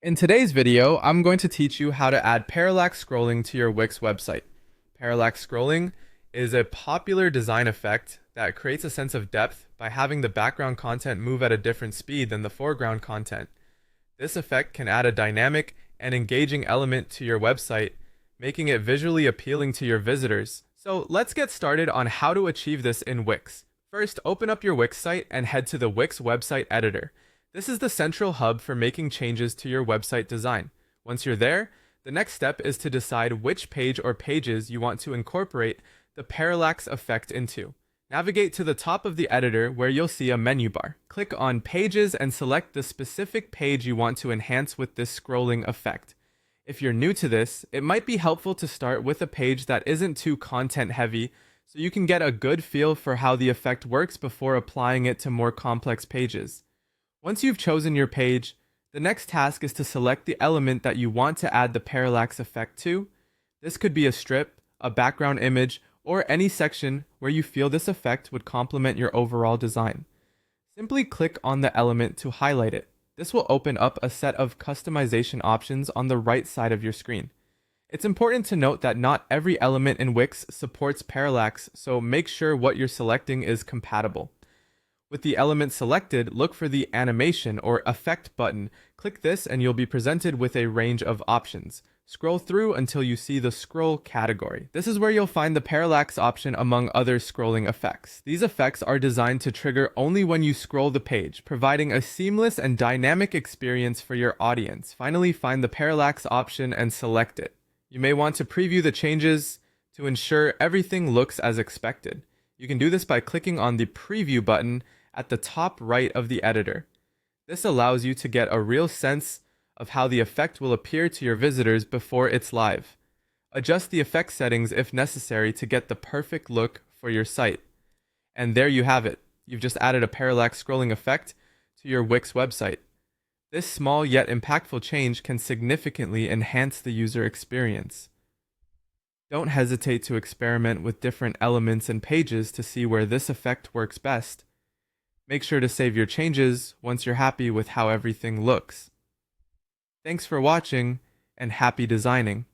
In today's video, I'm going to teach you how to add parallax scrolling to your Wix website. Parallax scrolling is a popular design effect that creates a sense of depth by having the background content move at a different speed than the foreground content. This effect can add a dynamic and engaging element to your website, making it visually appealing to your visitors. So let's get started on how to achieve this in Wix. First, open up your Wix site and head to the Wix website editor. This is the central hub for making changes to your website design. Once you're there, the next step is to decide which page or pages you want to incorporate the parallax effect into. Navigate to the top of the editor where you'll see a menu bar. Click on Pages and select the specific page you want to enhance with this scrolling effect. If you're new to this, it might be helpful to start with a page that isn't too content heavy so you can get a good feel for how the effect works before applying it to more complex pages. Once you've chosen your page, the next task is to select the element that you want to add the parallax effect to. This could be a strip, a background image, or any section where you feel this effect would complement your overall design. Simply click on the element to highlight it. This will open up a set of customization options on the right side of your screen. It's important to note that not every element in Wix supports parallax, so make sure what you're selecting is compatible. With the element selected, look for the Animation or Effect button. Click this and you'll be presented with a range of options. Scroll through until you see the Scroll category. This is where you'll find the Parallax option among other scrolling effects. These effects are designed to trigger only when you scroll the page, providing a seamless and dynamic experience for your audience. Finally, find the Parallax option and select it. You may want to preview the changes to ensure everything looks as expected. You can do this by clicking on the Preview button at the top right of the editor. This allows you to get a real sense of how the effect will appear to your visitors before it's live. Adjust the effect settings if necessary to get the perfect look for your site. And there you have it. You've just added a parallax scrolling effect to your Wix website. This small yet impactful change can significantly enhance the user experience. Don't hesitate to experiment with different elements and pages to see where this effect works best. Make sure to save your changes once you're happy with how everything looks. Thanks for watching, and happy designing.